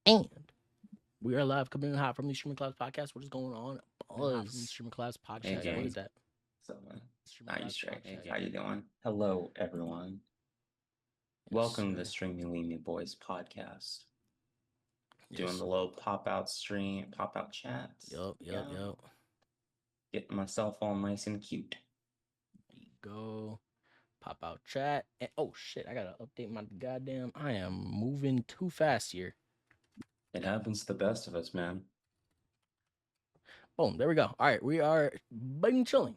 And we are live coming in hot from the StreamerCollabs podcast. What is going on? Buzz from the StreamerCollabs Hey, podcast. What is gang. that? So, are you StreamerCollabs straight? podcast. How you doing? Hello, everyone. Yes, Welcome to the sir. Streaming Leamy Boys podcast. Doing Yes. the little pop-out stream, pop-out chats. Yup. Getting myself all nice and cute. There you go. Pop out chat. And oh shit, I gotta update my goddamn. I am moving too fast here. It happens to the best of us, man. Boom. There we go. All right, we are been chilling.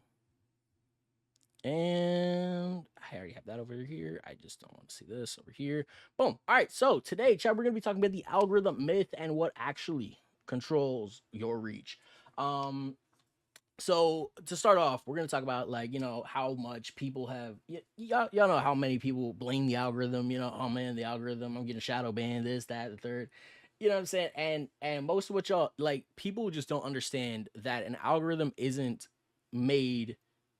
And I already have that over here. I just don't want to see this over here. Boom. All right. So today, chat, we're gonna be talking about the algorithm myth and what actually controls your reach. So to start off, we're gonna talk about how much people have y'all know how many people blame the algorithm. Oh man, the algorithm. I'm getting shadow banned. This, that, the third. You know what I'm saying? And most of what y'all people just don't understand that an algorithm isn't made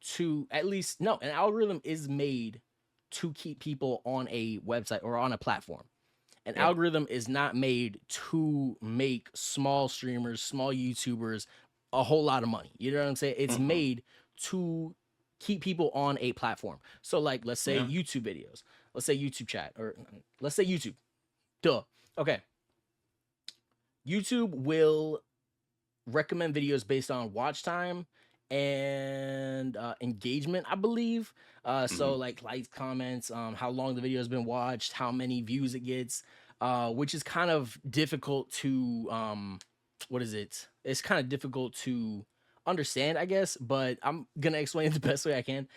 to an algorithm is made to keep people on a website or on a platform. An algorithm is not made to make small streamers, small YouTubers a whole lot of money. You know what I'm saying? It's made to keep people on a platform. So let's say YouTube videos, let's say YouTube chat, or let's say YouTube. Duh. Okay. YouTube will recommend videos based on watch time and engagement, I believe. So likes, comments, how long the video has been watched, how many views it gets, which is kind of difficult to what is it? It's kind of difficult to understand, I guess, but I'm gonna explain it the best way I can.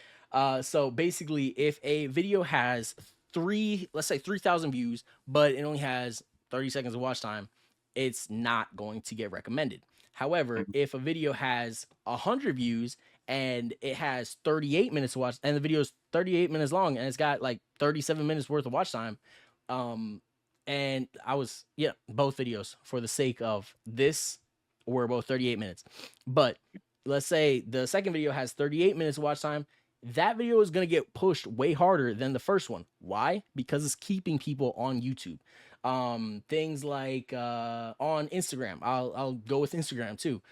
So basically, if a video has let's say 3,000 views, but it only has 30 seconds of watch time, it's not going to get recommended. However, if a video has 100 views and it has 38 minutes to watch, and the video is 38 minutes long, and it's got like 37 minutes worth of watch time, and both videos for the sake of this were both 38 minutes. But let's say the second video has 38 minutes of watch time. That video is going to get pushed way harder than the first one. Why? Because it's keeping people on YouTube. Things like on Instagram. I'll go with Instagram too.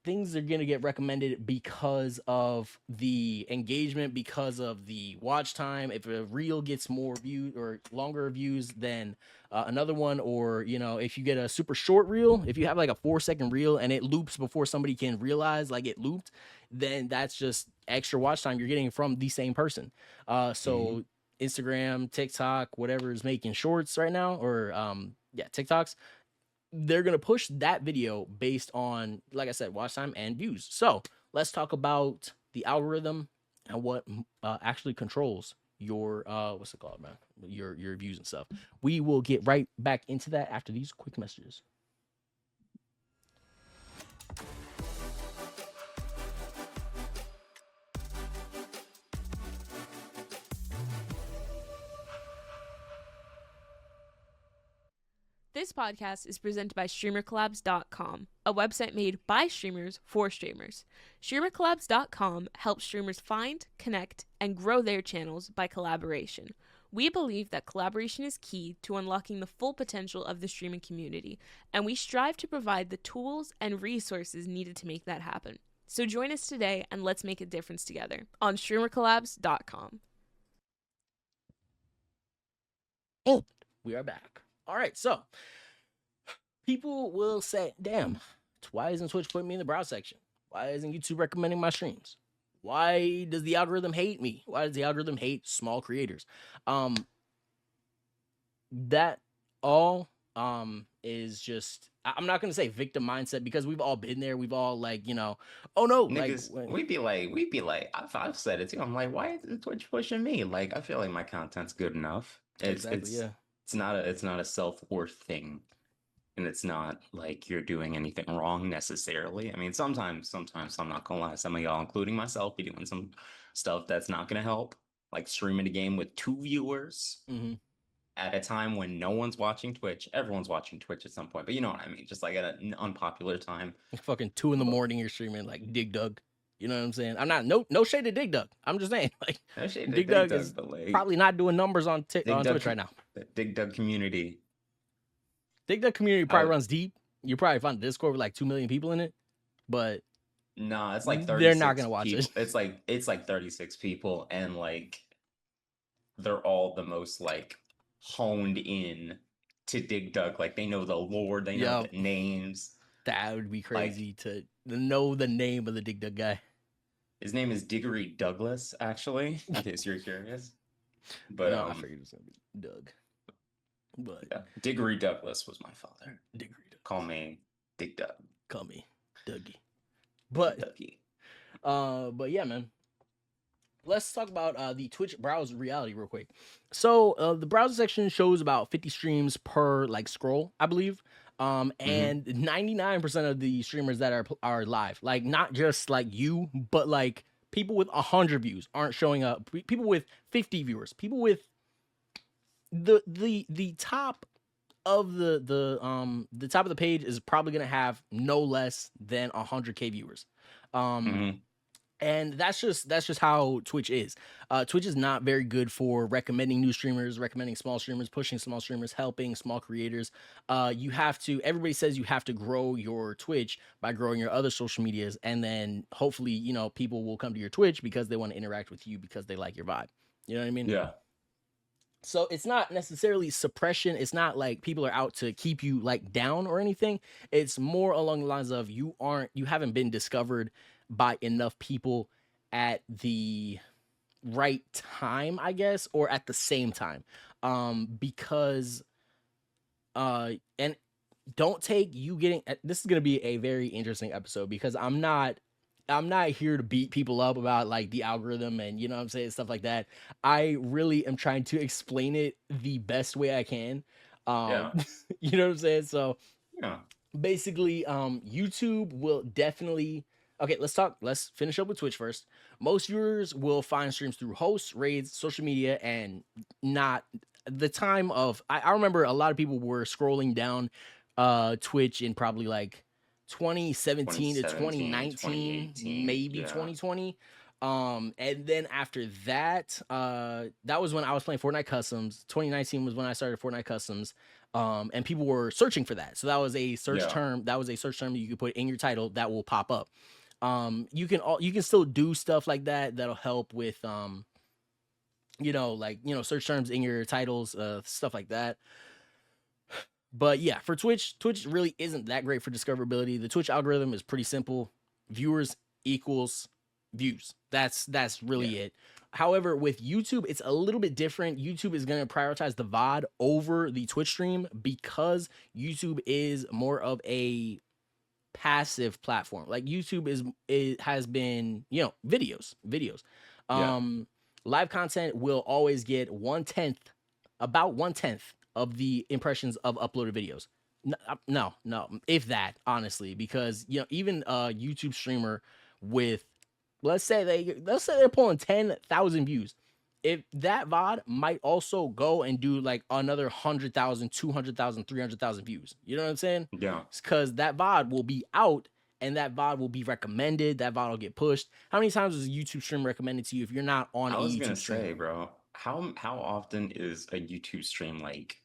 Things are gonna get recommended because of the engagement, because of the watch time. If a reel gets more views or longer views than another one, or if you get a super short reel, if you have like a 4-second reel and it loops before somebody can realize like it looped, then that's just extra watch time you're getting from the same person. So Instagram, TikTok, whatever is making shorts right now, or TikToks, they're gonna push that video based on, like I said, watch time and views. So let's talk about the algorithm and what actually controls your what's it called, man? Your views and stuff. We will get right back into that after these quick messages. This podcast is presented by StreamerCollabs.com, a website made by streamers for streamers. StreamerCollabs.com helps streamers find, connect, and grow their channels by collaboration. We believe that collaboration is key to unlocking the full potential of the streaming community, and we strive to provide the tools and resources needed to make that happen. So join us today and let's make a difference together on StreamerCollabs.com. And we are back. All right, so people will say, damn, why isn't Twitch putting me in the browse section? Why isn't YouTube recommending my streams? Why does the algorithm hate me? Why does the algorithm hate small creators? That all is just, I'm not gonna say victim mindset, because we've all been there. We've all oh no, niggas, we'd be like, I've said it too. I'm like, why is Twitch pushing me? Like, I feel like my content's good enough. It's not a self-worth thing, and it's not like you're doing anything wrong necessarily. I mean, sometimes I'm not gonna lie, some of y'all, including myself, be doing some stuff that's not gonna help, like streaming a game with 2 viewers at a time when no one's watching Twitch. Everyone's watching Twitch at some point, but you know what I mean, just like at an unpopular time. Fucking 2 a.m. you're streaming like Dig Dug. You know what I'm saying? I'm not no shade to Dig Dug. I'm just saying, like, No shade to Dig Dug is but, like, probably not doing numbers on Twitch right now. The Dig Dug community Dig Dug community probably runs deep. You probably find a Discord with like 2 million people in it, but no, it's like 36 they're not gonna watch people. it. It's like 36 people, and like they're all the most like honed in to Dig Dug. Like they know the lore, they know the names. That would be crazy to know the name of the Dig Dug guy. His name is Diggory Douglas, actually, in case you're curious. But no, I figured it was gonna be Doug. But yeah, Diggory Douglas was my father. Diggory Douglas. Call me Dig Dug. Call me Dougie. But Dougie. But yeah, man. Let's talk about the Twitch browser reality real quick. So the browser section shows about 50 streams per like scroll, I believe. And 99% of the streamers that are live, like not just like you, but like people with 100 views aren't showing up. People with 50 viewers, people with the top of the top of the page is probably gonna have no less than 100K viewers. And that's just how Twitch is. Twitch is not very good for recommending new streamers, recommending small streamers, pushing small streamers, helping small creators. Everybody says you have to grow your Twitch by growing your other social medias. And then hopefully, you know, people will come to your Twitch because they want to interact with you because they like your vibe. You know what I mean? Yeah. So it's not necessarily suppression. It's not like people are out to keep you like down or anything. It's more along the lines of you haven't been discovered by enough people at the right time, I guess, or at the same time. Because and don't take you getting, this is going to be a very interesting episode because I'm not here to beat people up about like the algorithm and, you know what I'm saying, stuff like that. I really am trying to explain it the best way I can. You know what I'm saying? So yeah, basically, YouTube will definitely, okay, let's finish up with Twitch first. Most viewers will find streams through hosts, raids, social media, and not the time of, I remember a lot of people were scrolling down Twitch in probably like 2017 to 2019, maybe 2020. And then after that, that was when I was playing Fortnite Customs. 2019 was when I started Fortnite Customs. And people were searching for that. So that was a search term. That was a search term that you could put in your title that will pop up. You can still do stuff like that. That'll help with, you know, like, you know, search terms in your titles, stuff like that. But yeah, for Twitch really isn't that great for discoverability. The Twitch algorithm is pretty simple. Viewers equals views. That's really it. However, with YouTube, it's a little bit different. YouTube is going to prioritize the VOD over the Twitch stream because YouTube is more of a passive platform. Like YouTube has been, you know, videos. Live content will always get about 1/10 of the impressions of uploaded videos. No, if that, honestly, because, you know, even a YouTube streamer with, let's say they're pulling 10,000 views. If that VOD might also go and do like another 100,000, 200,000, 300,000 views. You know what I'm saying? Yeah. It's because that VOD will be out and that VOD will be recommended. That VOD will get pushed. How many times was a YouTube stream recommended to you if you're not on a YouTube stream? I was gonna say, bro, how often is a YouTube stream like?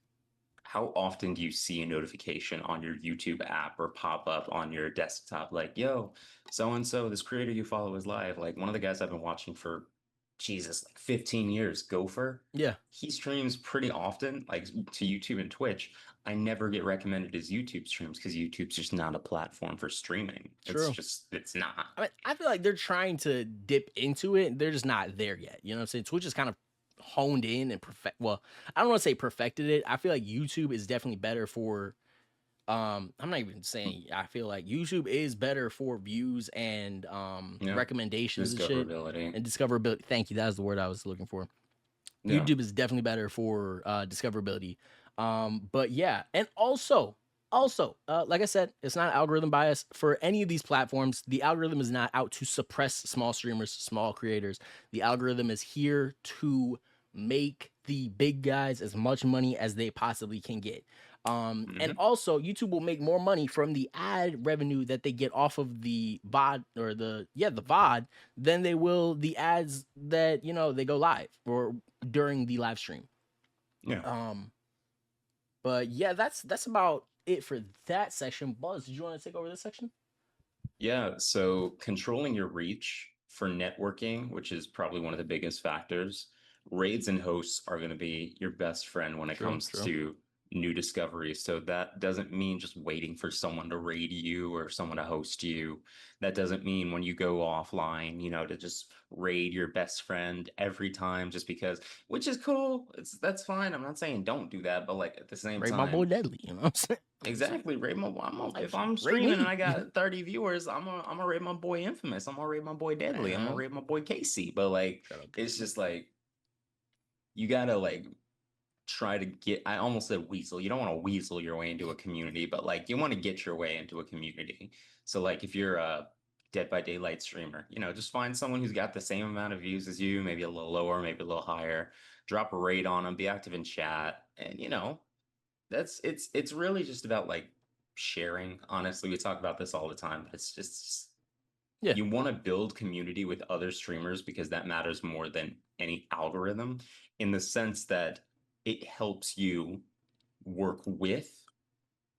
How often do you see a notification on your YouTube app or pop up on your desktop like, yo, so-and-so, this creator you follow is live? Like one of the guys I've been watching for, Jesus, like 15 years, Gopher. Yeah. He streams pretty often, like to YouTube and Twitch. I never get recommended his YouTube streams because YouTube's just not a platform for streaming. True. It's not. I mean, I feel like they're trying to dip into it. They're just not there yet. You know what I'm saying? Twitch is kind of honed in and I don't want to say perfected it. I feel like YouTube is definitely better for I'm not even saying, I feel like YouTube is better for views and recommendations and shit and discoverability. Thank you, that's the word I was looking for. YouTube is definitely better for discoverability. But yeah, and also like I said, it's not algorithm bias for any of these platforms. The algorithm is not out to suppress small streamers, small creators. The algorithm is here to make the big guys as much money as they possibly can get. And also YouTube will make more money from the ad revenue that they get off of the VOD or the VOD than they will the ads that, you know, they go live or during the live stream. Yeah. But yeah, that's about it for that section. Buzz, did you want to take over this section? Yeah, so controlling your reach for networking, which is probably one of the biggest factors, raids and hosts are going to be your best friend when it True, comes true. to new discoveries. So that doesn't mean just waiting for someone to raid you or someone to host you. That doesn't mean when you go offline, to just raid your best friend every time just because, which is cool. That's fine. I'm not saying don't do that, but like at the same Raid my boy time, Deadly, you know what I'm saying? exactly. If I'm Raid streaming and me. I got 30 viewers, I'm gonna rate my boy Infamous. I'm gonna rate my boy Deadly. I'm gonna rate my boy Casey. But like, Shut up, it's Casey. just like you gotta like try to get. I almost said weasel. You don't want to weasel your way into a community, but like you want to get your way into a community. So like if you're a Dead by Daylight streamer, just find someone who's got the same amount of views as you, maybe a little lower, maybe a little higher. Drop a raid on them, be active in chat, and it's really just about like sharing. Honestly, we talk about this all the time, but it's just Yeah. you want to build community with other streamers because that matters more than any algorithm, in the sense that it helps you work with,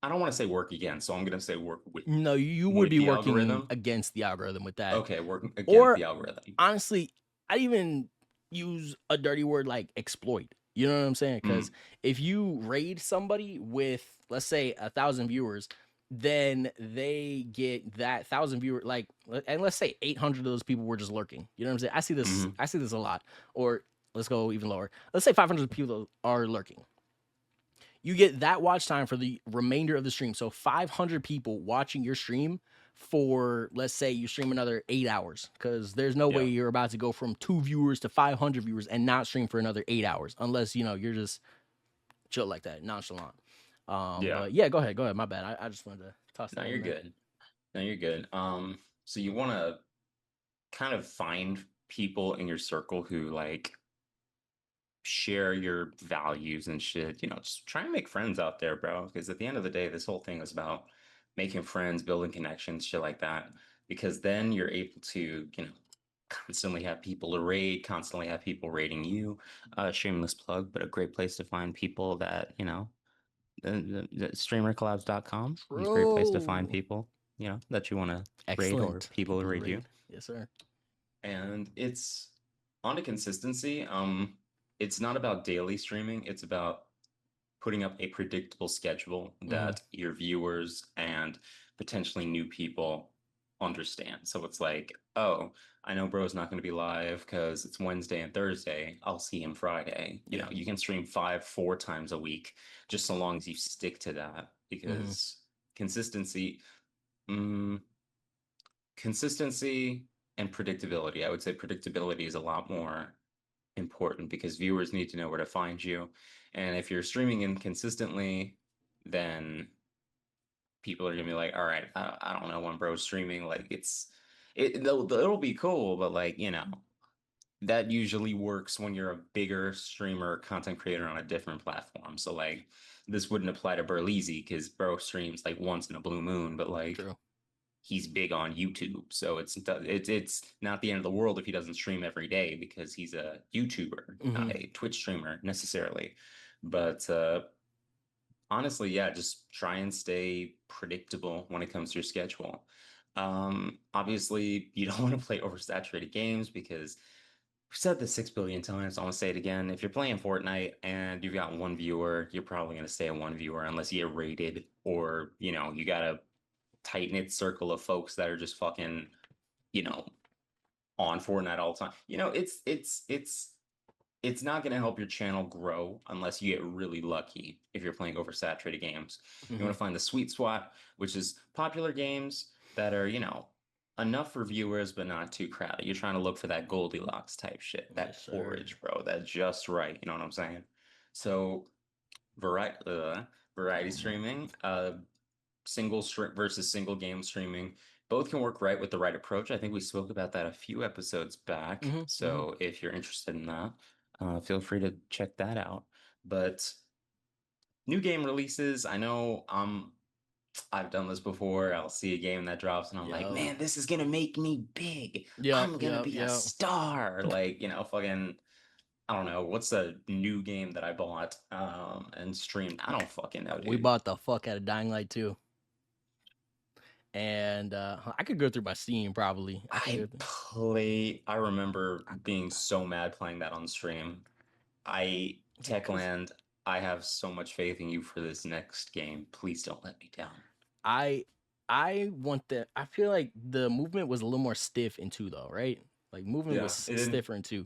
I don't want to say work against, so I'm going to say work No, you would with be the working algorithm. against the algorithm with that. Okay, working against Or the algorithm. honestly, I even use a dirty word like exploit. You know what I'm saying? Because if you raid somebody with, let's say, 1,000 viewers, then they get that 1,000 viewer, like, and let's say 800 of those people were just lurking. You know what I'm saying? I see this. I see this a lot. Or let's go even lower. Let's say 500 people are lurking. You get that watch time for the remainder of the stream. So 500 people watching your stream for, let's say you stream another 8 hours, because there's no way you're about to go from 2 viewers to 500 viewers and not stream for another 8 hours unless you're just chill like that, nonchalant. But yeah, go ahead, my bad. I just wanted to toss that. No, you're good. No, you're good. So you want to kind of find people in your circle who like share your values and shit. Just try and make friends out there, bro. Because at the end of the day, this whole thing is about making friends, building connections, shit like that. Because then you're able to, constantly have people to raid, constantly have people raiding you. Shameless plug, but a great place to find people that, the StreamerCollabs.com is a great place to find people, that you want to raid or people to raid you. Yes, sir. And it's on a consistency. It's not about daily streaming. It's about putting up a predictable schedule that your viewers and potentially new people understand. So it's like, oh, I know bro's not going to be live because it's Wednesday and Thursday. I'll see him Friday. You can stream 4 times a week, just so long as you stick to that, because consistency, consistency and predictability. I would say predictability is a lot more important because viewers need to know where to find you. And if you're streaming inconsistently, then people are gonna be like, all right, I don't know when bro's streaming. Like it'll be cool, but like, that usually works when you're a bigger streamer, content creator on a different platform. So like this wouldn't apply to Burleezy because bro streams like once in a blue moon, but like he's big on YouTube. So it's not the end of the world if he doesn't stream every day because he's a YouTuber, not a Twitch streamer necessarily. But honestly, yeah, just try and stay predictable when it comes to your schedule. Obviously, you don't want to play oversaturated games because we've said this 6 billion times. I want to say it again. If you're playing Fortnite and you've got one viewer, you're probably going to stay at one viewer unless you get rated or, you got a tight knit circle of folks that are just fucking, on Fortnite all the time. It's not going to help your channel grow unless you get really lucky if you're playing oversaturated games. You want to find the sweet spot, which is popular games that are, enough for viewers but not too crowded. You're trying to look for that Goldilocks type shit, that porridge, bro, that's just right. You know what I'm saying? So variety streaming, single versus single game streaming, both can work right with the right approach. I think we spoke about that a few episodes back. So if you're interested in that, feel free to check that out. But new game releases, I know I've done this before. I'll see a game that drops and I'm like, man, this is gonna make me big. I'm gonna be a star. Like, fucking I don't know, what's a new game that I bought and streamed? I don't fucking know, dude. We bought the fuck out of Dying Light 2. And I could go through my Steam probably. I remember being so mad playing that on stream. Techland, I have so much faith in you for this next game. Please don't let me down. I want that. I feel like the movement was a little more stiff in 2 though, right? Like movement was stiffer in 2.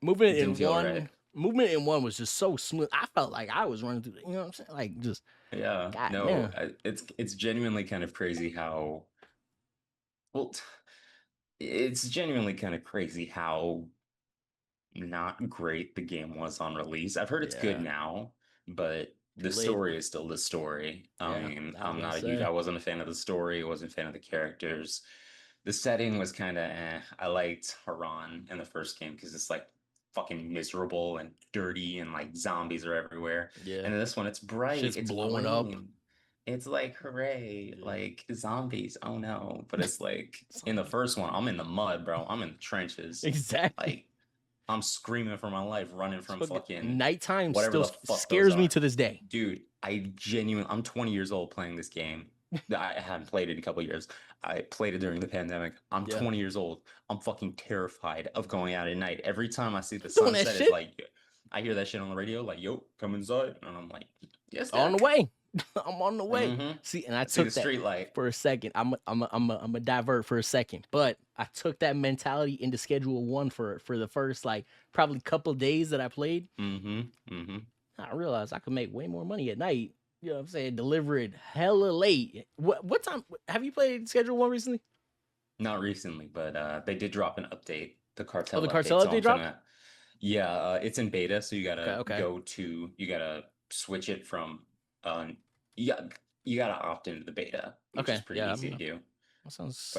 Movement in 1, right. Movement in 1 was just so smooth. I felt like I was running through, you know what I'm saying? Like just it's genuinely kind of crazy how it's genuinely kind of crazy how not great the game was on release. I've heard it's good now, but the story is still the story. I mean, I wasn't a fan of the story. I wasn't a fan of the characters. The setting was kind of I liked Haran in the first game because it's like fucking miserable and dirty and like zombies are everywhere. Yeah. And in this one, it's bright. It's blowing up. It's like, hooray, like zombies. Oh no. But it's like in the first one, I'm in the mud, bro. I'm in the trenches. Exactly. Like I'm screaming for my life, running from fucking nighttime. Still scares me to this day, dude. I'm 20 years old playing this game. I haven't played it in a couple of years. I played it during the pandemic. I'm 20 years old. I'm fucking terrified of going out at night. Every time I see the sunset, it's like I hear that shit on the radio, like, yo, come inside. And I'm like, yes, Dad. On the way. I'm on the way. Mm-hmm. See, and I took that street light for a second. I'm a divert for a second, but I took that mentality into Schedule 1 for the first like probably couple days that I played. I realized I could make way more money at night. You know what I'm saying? Deliver it hella late. What time have you played Schedule 1 recently? Not recently, but they did drop an update. The Cartel. Oh, the Cartel update dropped? Yeah, it's in beta, so you gotta you gotta switch it from you gotta opt into the beta, which is pretty easy to do. That sounds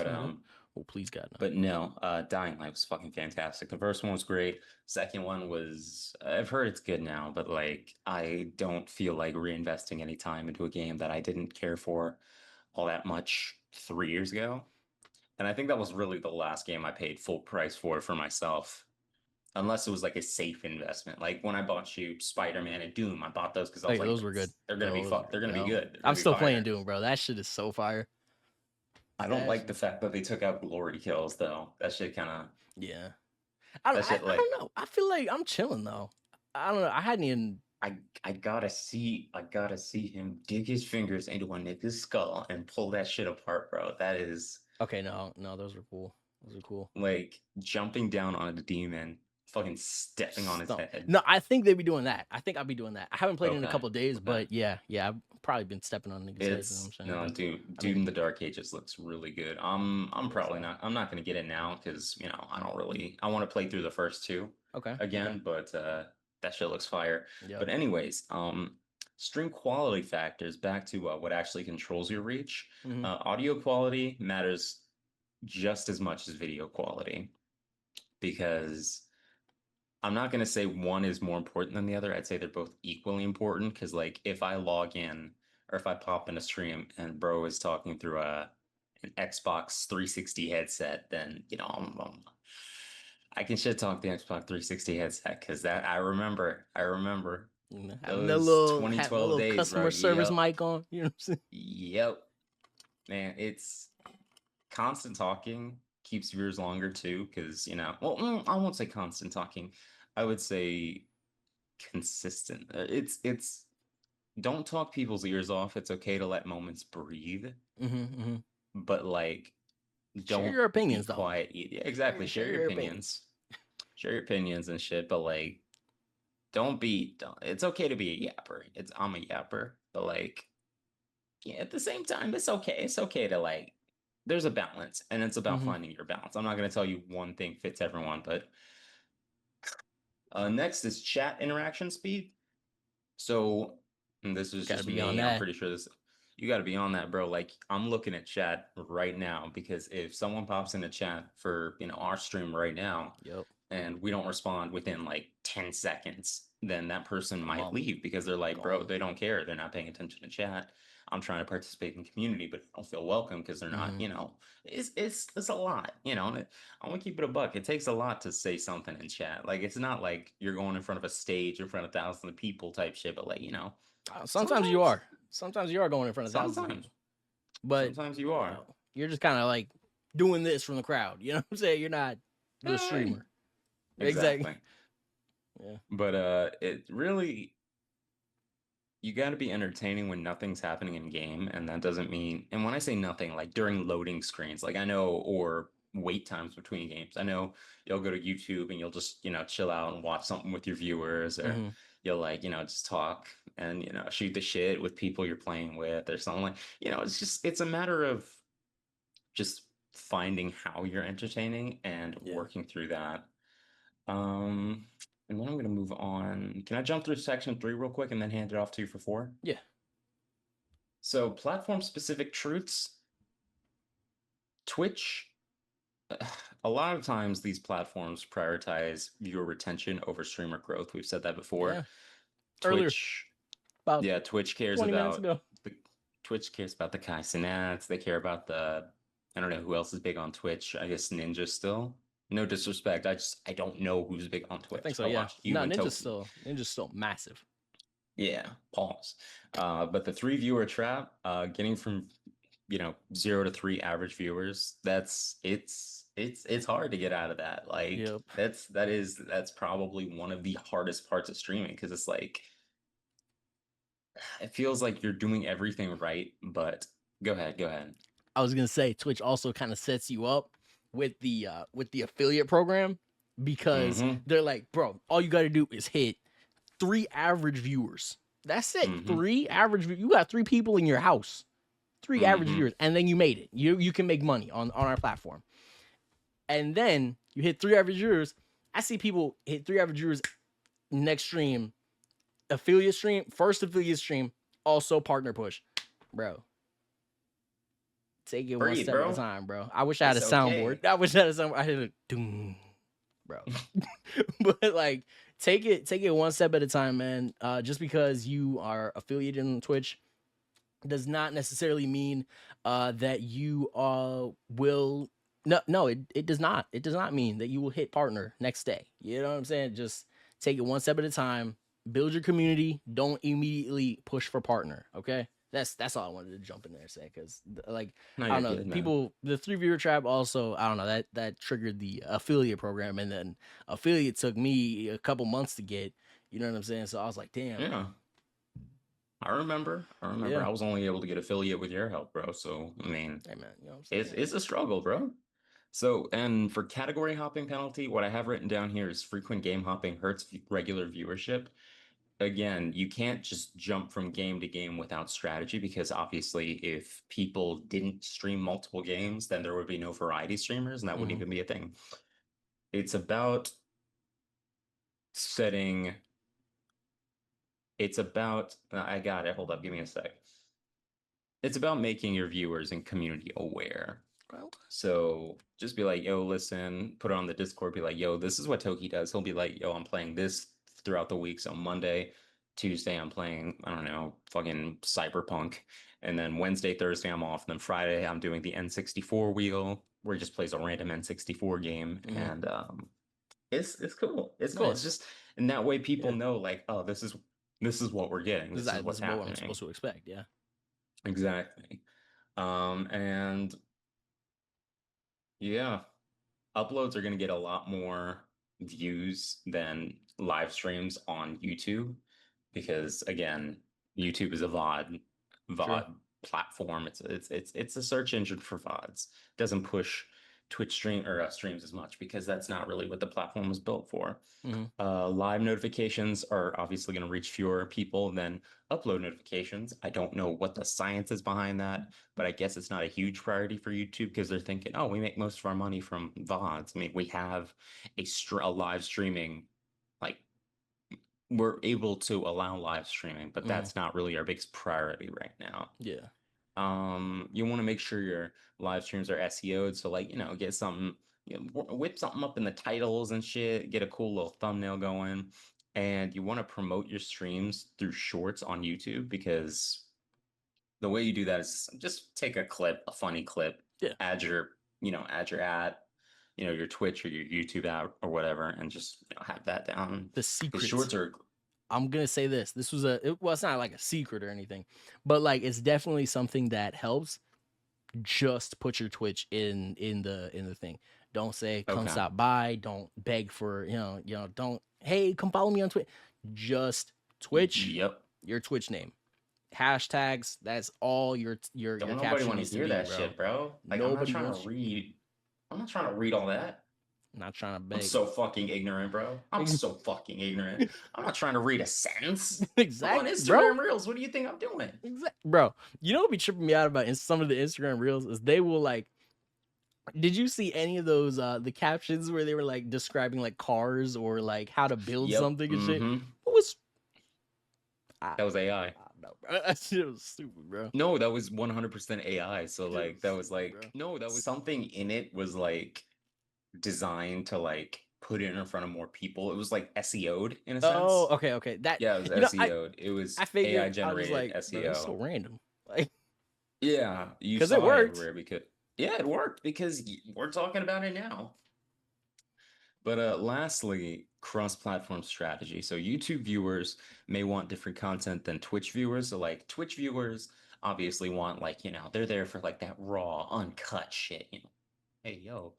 oh please God no. But no, Dying Light was fucking fantastic. The first one was great. Second one was I've heard it's good now, but like I don't feel like reinvesting any time into a game that I didn't care for all that much 3 years ago. And I think that was really the last game I paid full price for myself. Unless it was like a safe investment, like when I bought you Spider-Man and Doom, I bought those because I was like, those were good. They're gonna be fun. They're gonna be good. I'm still playing Doom, bro. That shit is so fire. I don't like the fact that they took out glory kills, though. That shit kind of I don't know. I feel like I'm chilling though. I don't know. I hadn't even. I gotta see him dig his fingers into a nigga's skull and pull that shit apart, bro. That is okay. No, those are cool. Those are cool. Like jumping down on a demon. Fucking stepping on his head. No, I think they'd be doing that. I think I'll be doing that. I haven't played it in a couple of days, but yeah, I've probably been stepping on niggas' heads. No, dude, in the Dark Ages looks really good. I'm probably not. I'm not gonna get it now because I want to play through the first 2 again, but that shit looks fire. Yep. But anyways, stream quality factors. Back to what actually controls your reach. Audio quality matters just as much as video quality because. I'm not going to say one is more important than the other. I'd say they're both equally important because, like, if I log in or if I pop in a stream and bro is talking through an Xbox 360 headset, then, I can shit talk the Xbox 360 headset because that I remember those 2012 days, customer service mic on. You know what I'm saying? Yep. Man, it's constant talking keeps viewers longer too because I won't say constant talking. I would say consistent. It's don't talk people's ears off. It's okay to let moments breathe. But like don't share your opinions be quiet. Yeah, exactly. Share your opinions. Share your opinions and shit, but like don't it's okay to be a yapper. I'm a yapper, but like at the same time it's okay. It's okay to like there's a balance and it's about finding your balance. I'm not going to tell you one thing fits everyone, but next is chat interaction speed. So this is just me. I'm pretty sure you got to be on that, bro. Like I'm looking at chat right now because if someone pops in the chat for, our stream right now and we don't respond within like 10 seconds, then that person might leave because they're like, bro, Gone. they don't care. They're not paying attention to chat. I'm trying to participate in the community, but I don't feel welcome because they're not, you know, it's a lot, you know. And I want to keep it a buck. It takes a lot to say something in chat. Like, it's not like you're going in front of a stage in front of thousands of people type shit, but like, you know, sometimes you are. Sometimes you are going in front of thousands of people. But sometimes you are. You're just kind of like doing this from the crowd. You know what I'm saying? You're not the streamer. Exactly. Yeah. But it really, you got to be entertaining when nothing's happening in game, and that doesn't mean, and when I say nothing, like during loading screens, like I know, or wait times between games, I know you'll go to YouTube and you'll just, you know, chill out and watch something with your viewers, or you'll like, you know, just talk and, you know, shoot the shit with people you're playing with or something, like, you know, it's a matter of just finding how you're entertaining and working through that. And then I'm going to move on. Can I jump through section 3 real quick and then hand it off to you for 4? Yeah. So, platform-specific truths. Twitch, a lot of times these platforms prioritize viewer retention over streamer growth. We've said that before. Yeah. Twitch, Twitch cares 20 minutes about ago. Twitch cares about the Kai Cenats. They care about the, I don't know who else is big on Twitch. I guess Ninja still. No disrespect. I don't know who's big on Twitch. I think so, yeah. No, Ninja's still massive. Yeah, pause. But the 3 viewer trap, getting from, you know, 0 to 3 average viewers, it's hard to get out of that. Like, that's probably one of the hardest parts of streaming, because it's like, it feels like you're doing everything right, but go ahead. I was gonna say Twitch also kind of sets you up with the affiliate program, because they're like, bro, all you got to do is hit 3 average viewers. That's it. 3 average. You got 3 people in your house, 3 average viewers, and then you made it. You can make money on our platform. And then you hit 3 average viewers. I see people hit 3 average viewers next stream, affiliate stream, first affiliate stream, also partner push, bro. Take it one step at a time, bro. I wish I had a soundboard. I wish I had a soundboard. I had a doom, bro. But like, take it one step at a time, man. Just because you are affiliated on Twitch does not necessarily mean that you will. No, it does not. It does not mean that you will hit partner next day. You know what I'm saying? Just take it one step at a time. Build your community. Don't immediately push for partner. Okay. That's all I wanted to jump in there and say, because like, I don't know, people, the 3 viewer trap also, I don't know, that triggered the affiliate program, and then affiliate took me a couple months to get, you know what I'm saying? So I was like, damn. Yeah. I remember. I was only able to get affiliate with your help, bro. So I mean, hey man, you know what I'm saying? It's a struggle, bro. So, and for category hopping penalty, what I have written down here is frequent game hopping hurts regular viewership. Again, you can't just jump from game to game without strategy, because obviously if people didn't stream multiple games, then there would be no variety streamers, and that wouldn't even be a thing. It's about setting, I got it, hold up, give me a sec. It's about making your viewers and community aware. So just be like, yo, listen, put it on the Discord, be like, yo, this is what Toki does. He'll be like, yo, I'm playing this throughout the week. So Monday, Tuesday, I'm playing, I don't know, fucking Cyberpunk. And then Wednesday, Thursday, I'm off. And then Friday, I'm doing the N64 wheel, where he just plays a random N64 game. And it's cool. It's cool. Nice. It's just, in that way, people know, like, oh, this is what we're getting. This is what's happening. What I'm supposed to expect. Yeah. Exactly. And yeah, uploads are going to get a lot more views than live streams on YouTube, because again, YouTube is a VOD platform. It's a search engine for VODs. It doesn't push Twitch streams as much, because that's not really what the platform was built for. Live notifications are obviously going to reach fewer people than upload notifications. I don't know what the science is behind that, but I guess it's not a huge priority for YouTube, because they're thinking, oh, we make most of our money from VODs. I mean, we have a live streaming, like, we're able to allow live streaming, but that's not really our biggest priority right now. Yeah. You want to make sure your live streams are SEO'd, so like, you know, get something whip something up in the titles and shit, get a cool little thumbnail going, and you want to promote your streams through shorts on YouTube, because the way you do that is just take a clip, a funny clip, Yeah. add your ad, your Twitch or your YouTube ad or whatever, and just have that down. The secret. Shorts are. I'm gonna say this. This was it's not like a secret or anything, but like it's definitely something that helps. Just put your Twitch in the thing. Don't say come stop by. Don't beg for don't, hey, come follow me on Twitch. Just Twitch. Yep. Your Twitch name. Hashtags. That's all your Don't nobody caption want needs to hear be, that bro. shit, bro. Like, Nobody I'm not trying to read all that. I'm not trying to beg. I'm so fucking ignorant, bro. I'm so fucking ignorant. I'm not trying to read a sentence. Exactly. I'm on Instagram Reels. What do you think I'm doing? Exactly, bro. You know what be tripping me out about some of the Instagram Reels is they will like. Did you see any of those the captions where they were like describing like cars or like how to build something and shit? What was that was AI. No, bro. That shit was stupid, bro. No, that was 100% AI. So like that was like stupid, no, that was something in it was like designed to like put it in front of more people. It was like SEO'd in a sense. Oh, okay. That yeah, it was SEO'd. It was AI generated SEO. It's so random. Like yeah, because it worked. It worked because we're talking about it now. But lastly, cross-platform strategy. So YouTube viewers may want different content than Twitch viewers. So like Twitch viewers obviously want like, they're there for like that raw, uncut shit, Hey, yo.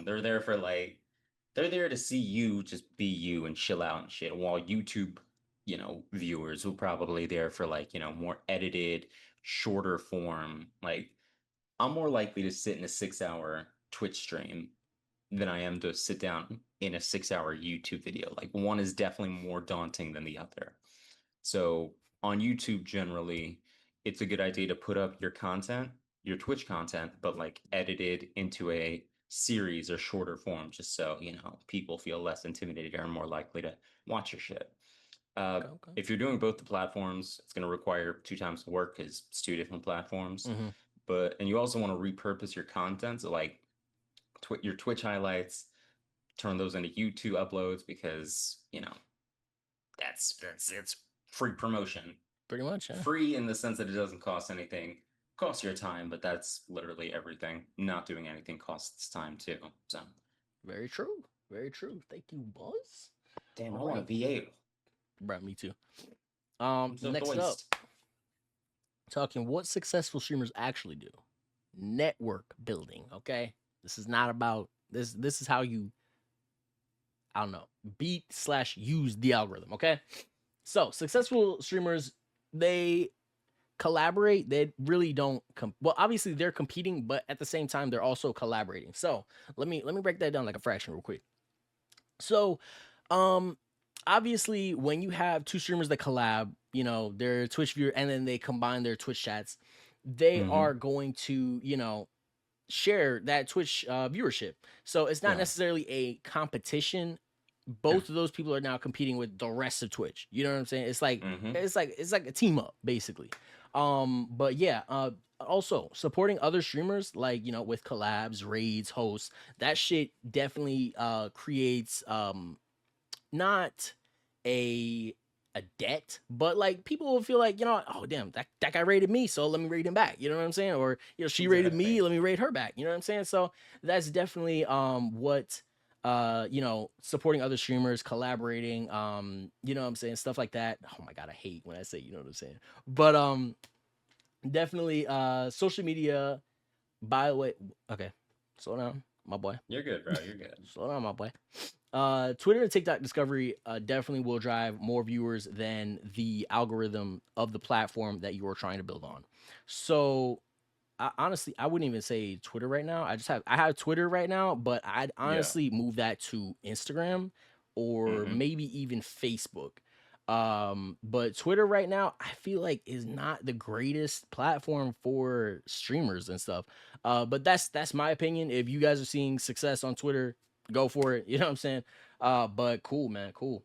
They're there for like, they're there to see you just be you and chill out and shit. While YouTube, viewers will probably there for like, more edited, shorter form. Like, I'm more likely to sit in a 6-hour Twitch stream than I am to sit down in a 6-hour YouTube video. Like, one is definitely more daunting than the other. So on YouTube, generally, it's a good idea to put up your content, your Twitch content, but like edited into a series or shorter form, just so, people feel less intimidated or more likely to watch your shit. Okay. If you're doing both the platforms, it's going to require 2 times the work because it's 2 different platforms. And you also want to repurpose your content. So like your Twitch highlights, turn those into YouTube uploads because, it's free promotion. Pretty much, yeah. Free in the sense that it doesn't cost anything. Costs your time, but that's literally everything. Not doing anything costs time too. So very true. Very true. Thank you, Buzz. Damn, I want to V8. Bro, me too. Next up, talking what successful streamers actually do. Network building, okay? This is not about this. This is how you, I don't know, beat/use the algorithm, okay? So successful streamers, they collaborate. They really don't well, obviously they're competing, but at the same time they're also collaborating. So let me break that down like a fraction real quick. So obviously when you have 2 streamers that collab, their Twitch viewer, and then they combine their Twitch chats, they are going to share that Twitch viewership. So it's not necessarily a competition. Both of those people are now competing with the rest of Twitch. You know what I'm saying? It's like it's like a team up basically. But yeah, also supporting other streamers like with collabs, raids, hosts. That shit definitely creates not a debt, but like people will feel like, oh damn, that guy rated me, so let me rate him back. You know what I'm saying? Or she rated me, let me rate her back. You know what I'm saying? So that's definitely what supporting other streamers, collaborating, you know what I'm saying, stuff like that. Oh my god, I hate when I say you know what I'm saying. But definitely social media. By the way, okay, slow down, my boy. You're good, bro. You're good. Slow down, my boy. Twitter and TikTok discovery definitely will drive more viewers than the algorithm of the platform that you are trying to build on. So honestly, I wouldn't even say Twitter right now. I have Twitter right now, but I'd honestly move that to Instagram or maybe even Facebook. But Twitter right now, I feel like is not the greatest platform for streamers and stuff. But that's my opinion. If you guys are seeing success on Twitter, go for it. You know what I'm saying? But cool, man, cool.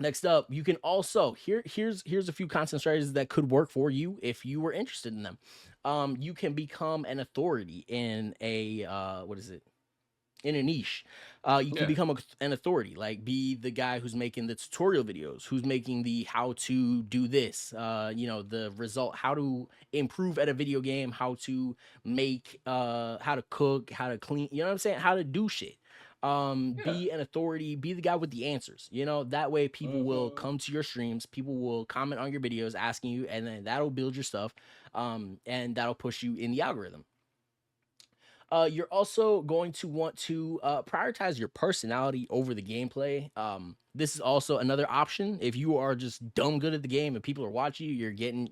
Next up, you can also here's a few content strategies that could work for you if you were interested in them. You can become an authority in a what is it? in a niche. You can become an authority, like be the guy who's making the tutorial videos, who's making the how to do this, the result, how to improve at a video game, how to make, how to cook, how to clean, you know what I'm saying? How to do shit. Be an authority, be the guy with the answers, that way people will come to your streams, people will comment on your videos asking you, and then that'll build your stuff. And that'll push you in the algorithm. You're also going to want to prioritize your personality over the gameplay. This is also another option. If you are just dumb good at the game and people are watching you, you're getting,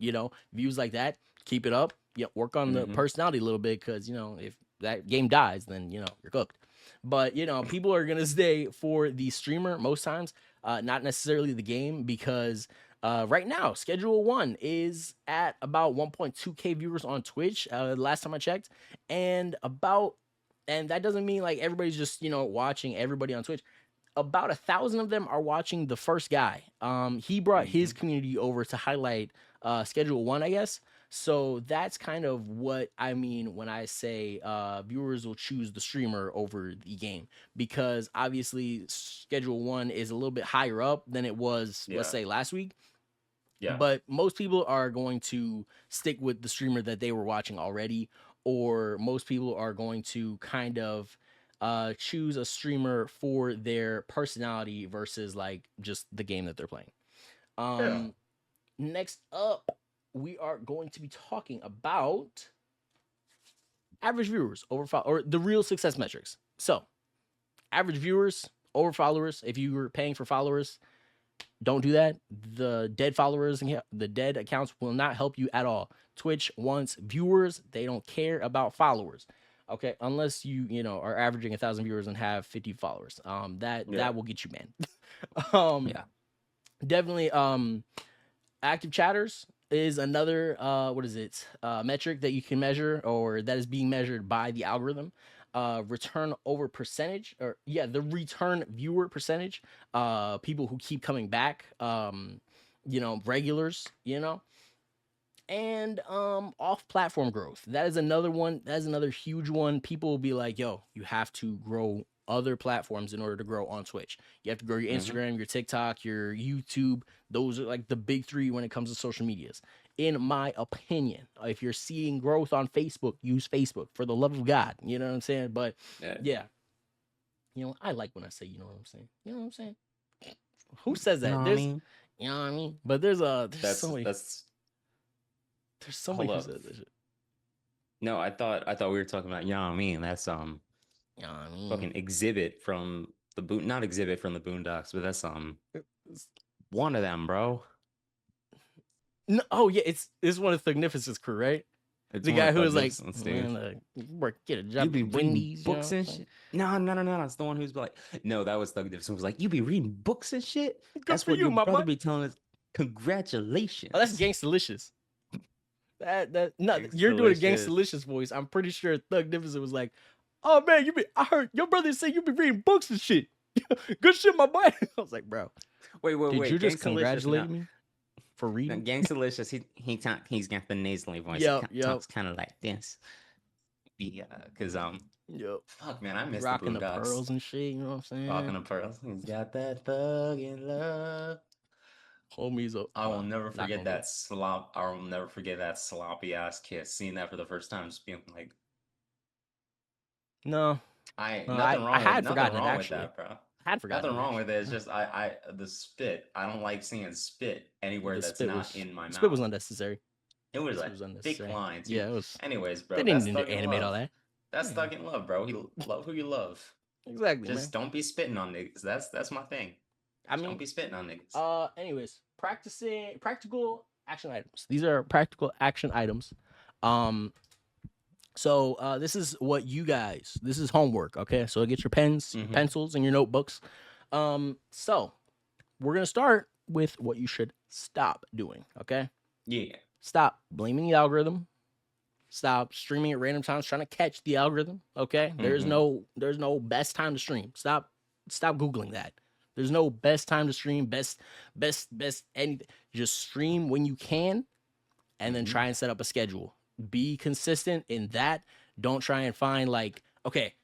views like that, keep it up. Work on the personality a little bit, because, if that game dies, then, you're cooked. But, people are going to stay for the streamer most times, not necessarily the game, because right now, Schedule 1 is at about 1.2K viewers on Twitch, last time I checked, and that doesn't mean like everybody's just, watching everybody on Twitch. About 1,000 of them are watching the first guy. He brought his community over to highlight Schedule 1, I guess. So that's kind of what I mean when I say viewers will choose the streamer over the game, because obviously Schedule 1 is a little bit higher up than it was, let's say, last week. Yeah. But most people are going to stick with the streamer that they were watching already, or most people are going to kind of choose a streamer for their personality versus like just the game that they're playing. Next up, we are going to be talking about average viewers over or the real success metrics. So, average viewers over followers. If you were paying for followers, don't do that. The dead followers and the dead accounts will not help you at all. Twitch wants viewers. They don't care about followers. Okay, unless you are averaging 1,000 viewers and have 50 followers. That will get you banned. Definitely. Active chatters is another metric that you can measure, or that is being measured by the algorithm. Return over percentage, or the return viewer percentage, people who keep coming back, regulars, and off platform growth. That is another one. That is another huge one. People will be like, yo, you have to grow other platforms in order to grow on Twitch. You have to grow your Instagram, your TikTok, your YouTube. Those are like the big three when it comes to social medias, in my opinion. If you're seeing growth on Facebook, use Facebook, for the love of God. You know what I'm saying? But yeah. I like when I say, you know what I'm saying. You know what I'm saying? Who says that? You know what I mean? But there's somebody. There's somebody who says that shit. No, I thought we were talking about, that's fucking Exhibit from the not Exhibit from the Boondocks, but that's one of them, bro. No, it's one of Thugnificent's crew, right? It's the guy who was like, get a job. You be reading books and shit. No, it's the one who's like, no, that was Thugnificent. Was like, you be reading books and shit. That's what your brother be telling us. Congratulations. Oh, that's Gangstalicious. You're doing a Gangstalicious voice. I'm pretty sure Thugnificent was like, oh man, I heard your brother say you be reading books and shit. Good shit, my boy. I was like, bro. Wait. Did you just congratulate me for reading? Gangstalicious, he's got the nasally voice. He talks kind of like this. Yeah, because fuck man, I miss rocking the pearls and shit. You know what I'm saying? Rocking the pearls. He's got that thuggin' love. Homies up. I will never forget that slop. I will never forget that sloppy ass kiss. Seeing that for the first time, just being like, nothing wrong with that, bro. I had forgotten. Nothing wrong with it. It's just the spit. I don't like seeing spit anywhere that's not in my mouth. Spit was unnecessary. It was like thick lines. Yeah, it was. Anyways, bro, they didn't need to animate all that. That's thugging love, bro. You love who you love. Exactly. Just don't be spitting on niggas. That's my thing. Don't be spitting on niggas. Anyways, practical action items. These are practical action items. So this is what this is homework, okay? So get your pens, pencils, and your notebooks. So we're gonna start with what you should stop doing, okay? Yeah. Stop blaming the algorithm. Stop streaming at random times trying to catch the algorithm, okay? There's no best time to stream. Stop Googling that. There's no best time to stream, best anything. Just stream when you can, and then try and set up a schedule. Be consistent in that. Don't try and find like, okay,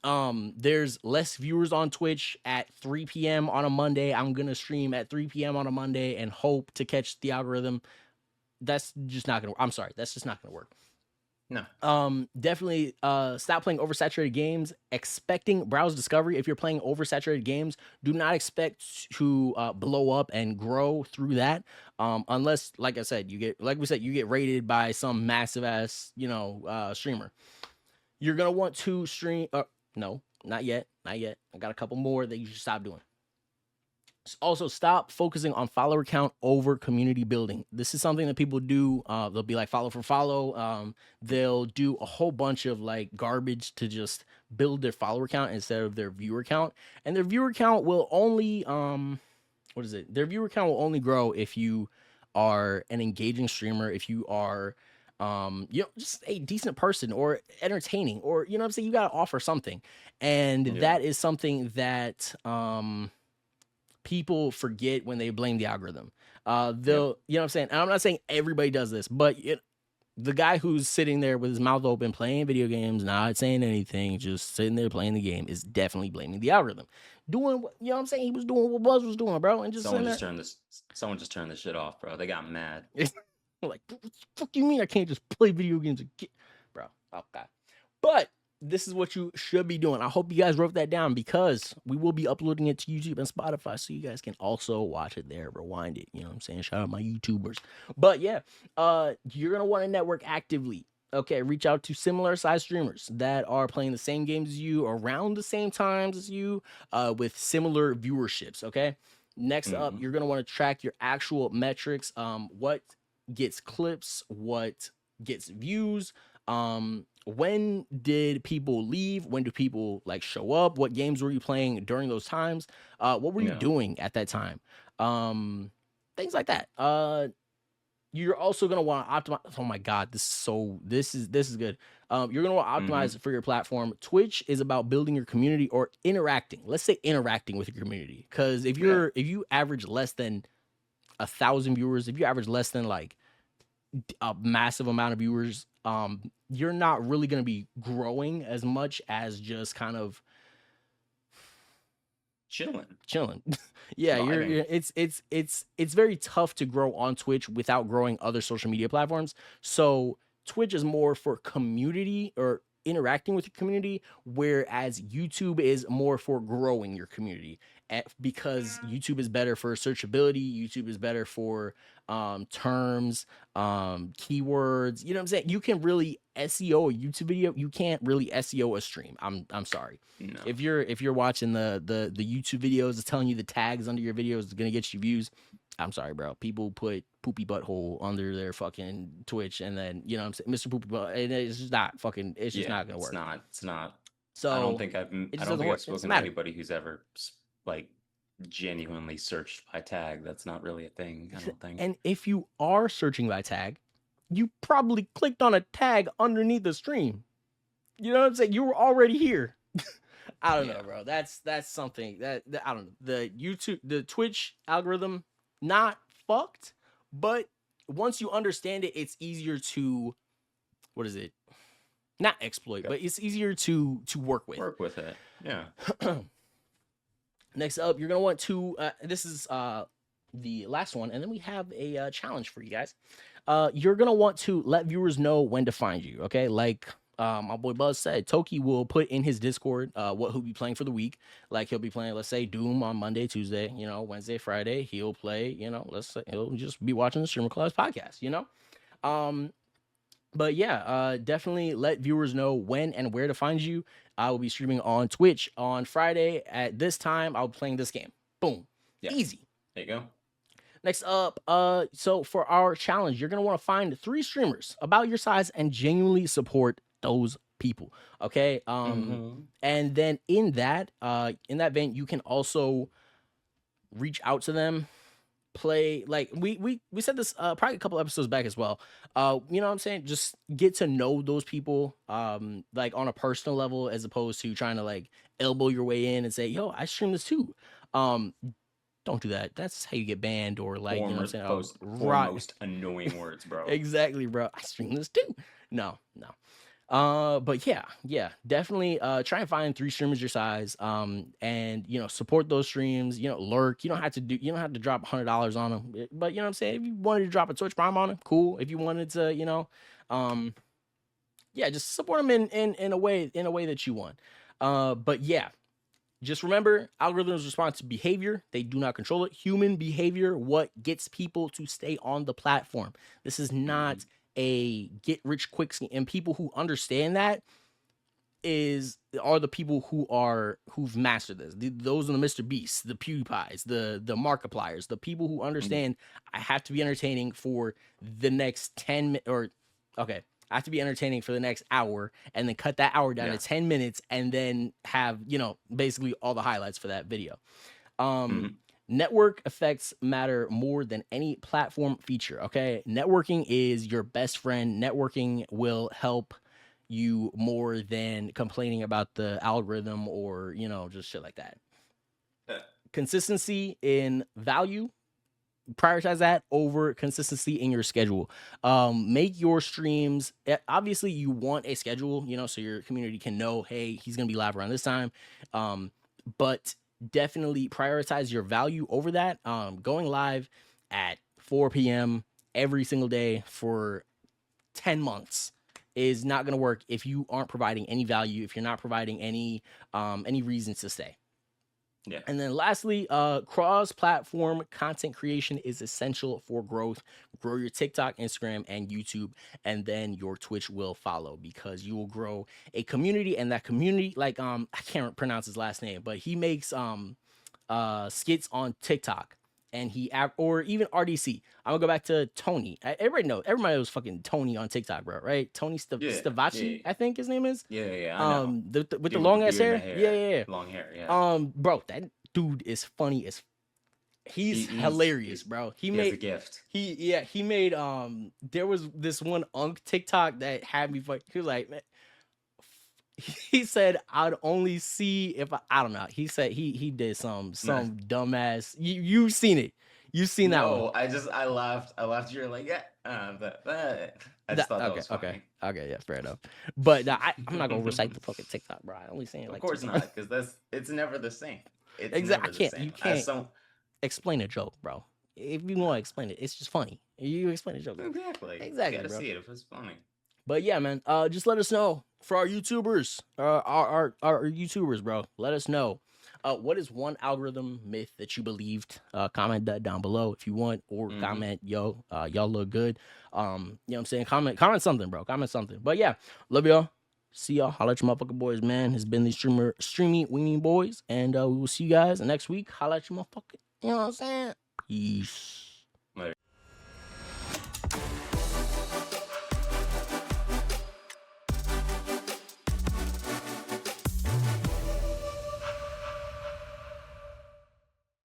There's less viewers on Twitch at 3 p.m. on a Monday. I'm gonna stream at 3 p.m. on a Monday and hope to catch the algorithm. That's just not gonna work. I'm sorry, that's just not gonna work. No. Definitely stop playing oversaturated games. Expecting browse discovery. If you're playing oversaturated games, do not expect to blow up and grow through that. Unless, like I said, you get rated by some massive ass, streamer. You're gonna want to stream. No, not yet. Not yet. I got a couple more that you should stop doing. Also, stop focusing on follower count over community building. This is something that people do. They'll be like follow for follow. They'll do a whole bunch of like garbage to just build their follower count instead of their viewer count. And their viewer count will only what is it? Their viewer count will only grow if you are an engaging streamer, if you are just a decent person or entertaining, or what I'm saying, you gotta offer something. And that is something that people forget when they blame the algorithm. They'll, you know what I'm saying? And I'm not saying everybody does this, but the guy who's sitting there with his mouth open playing video games, not saying anything, just sitting there playing the game, is definitely blaming the algorithm. Doing what, you know what I'm saying? He was doing what Buzz was doing, bro. And just someone just turned this shit off, bro. They got mad. Like, what the fuck you mean I can't just play video games again? Bro, okay. But this is what you should be doing. I hope you guys wrote that down, because we will be uploading it to YouTube and Spotify, so you guys can also watch it there, rewind it. You know what I'm saying? Shout out my YouTubers. But yeah, you're gonna want to network actively. Okay, reach out to similar size streamers that are playing the same games as you, around the same times as you, with similar viewerships. Okay. Next up, you're gonna want to track your actual metrics. What gets clips? What gets views? When did people leave? When do people like show up? What games were you playing during those times? What were you doing at that time? Things like that. You're also gonna want to optimize. Oh my god, this is good. You're gonna want to optimize for your platform. Twitch is about building your community, or interacting. Let's say interacting with your community, because if you average less than 1,000 viewers, if you average less than like a massive amount of viewers, you're not really going to be growing as much as just kind of chilling. Yeah, it's very tough to grow on Twitch without growing other social media platforms. So Twitch is more for community, or interacting with your community, whereas YouTube is more for growing your community. Because YouTube is better for searchability, YouTube is better for terms, keywords. You know what I'm saying? You can really SEO a YouTube video. You can't really SEO a stream. I'm sorry. No. If you're watching the YouTube videos, it's telling you the tags under your videos is gonna get you views. I'm sorry, bro. People put poopy butthole under their fucking Twitch, and then, you know what I'm saying, Mr. Poopy Butt, and it's just not fucking. It's just not gonna work. It's not. So I don't think I've spoken to anybody who's ever like genuinely searched by tag. That's not really a thing, I don't think. And if you are searching by tag, you probably clicked on a tag underneath the stream. You know what I'm saying? You were already here. I don't know, bro. That's something that I don't know. The Twitch algorithm, not fucked, but once you understand it, it's easier to, what is it? Not exploit, but it's easier to work with. Work with it. Yeah. Next up, you're gonna want to. This is the last one, and then we have a challenge for you guys. You're gonna want to let viewers know when to find you. Okay, like my boy Buzz said, Toki will put in his Discord what he'll be playing for the week. Like, he'll be playing, let's say, Doom on Monday, Tuesday. Wednesday, Friday, he'll play. Let's say he'll just be watching the StreamerCollabs podcast. But yeah, definitely let viewers know when and where to find you. I will be streaming on Twitch on Friday at this time. I'll be playing this game. Boom. Yeah. Easy. There you go. Next up, so for our challenge, you're going to want to find 3 streamers about your size and genuinely support those people. Okay. And then in that vein, you can also reach out to them. Play, like we said this probably a couple episodes back as well. You know what I'm saying? Just get to know those people like on a personal level, as opposed to trying to like elbow your way in and say, yo, I stream this too. Don't do that. That's how you get banned, or like, you know what I'm saying? Most annoying words, bro. Exactly, bro. I stream this too. No. But yeah, definitely try and find 3 streamers your size. And support those streams, lurk. You don't have to drop $100 on them. But you know what I'm saying? If you wanted to drop a Twitch Prime on them, cool. If you wanted to, yeah, just support them in a way that you want. But yeah, just remember, algorithms respond to behavior. They do not control it. Human behavior, what gets people to stay on the platform. This is not a get rich quick scheme. And people who understand that are the people who've mastered this. Those are the Mr. Beasts, the PewDiePies, the Markipliers, the people who understand I have to be entertaining for the next 10 or okay. I have to be entertaining for the next hour and then cut that hour down to 10 minutes and then have, basically all the highlights for that video. Network effects matter more than any platform feature. Okay. Networking is your best friend. Networking will help you more than complaining about the algorithm or, just shit like that. Consistency in value. Prioritize that over consistency in your schedule. Make your streams, obviously you want a schedule, so your community can know, hey, he's gonna be live around this time. But definitely prioritize your value over that. Going live at 4 p.m. every single day for 10 months is not gonna work if you aren't providing any value, if you're not providing any reasons to stay. Yeah. And then lastly, cross-platform content creation is essential for growth. Grow your TikTok, Instagram, and YouTube, and then your Twitch will follow because you will grow a community, and that community, like I can't pronounce his last name, but he makes skits on TikTok. And or even RDC. I'm gonna go back to Tony. Everybody knows fucking Tony on TikTok, bro, right? Tony Stavachi, I think his name is. Yeah. I know. With the long ass hair. Yeah. Long hair, yeah. Bro, that dude is funny as he's hilarious, bro. He made a gift. He made there was this one TikTok that had me he was like, man, he said I'd only see if I don't know. He said he did some dumbass. You've seen it. You've seen that one. I laughed. You're like, yeah. I just thought that was funny. Okay, yeah, fair enough. But I'm not gonna recite the fucking TikTok, bro. I only saying it like. Of course not, because it's never the same. Exactly. You can't explain a joke, bro. If you want to explain it, it's just funny. You explain a joke. Exactly. You gotta see it if it's funny. But yeah, man, just let us know for our YouTubers, our YouTubers, bro. Let us know. What is one algorithm myth that you believed? Comment that down below if you want, or comment, y'all look good. You know what I'm saying? Comment something, bro. Comment something. But yeah, love y'all. See y'all. Holla at your motherfucking boys, man. It's been the streamy weenie boys, and we will see you guys next week. Holla at your motherfucking, you know what I'm saying? Peace.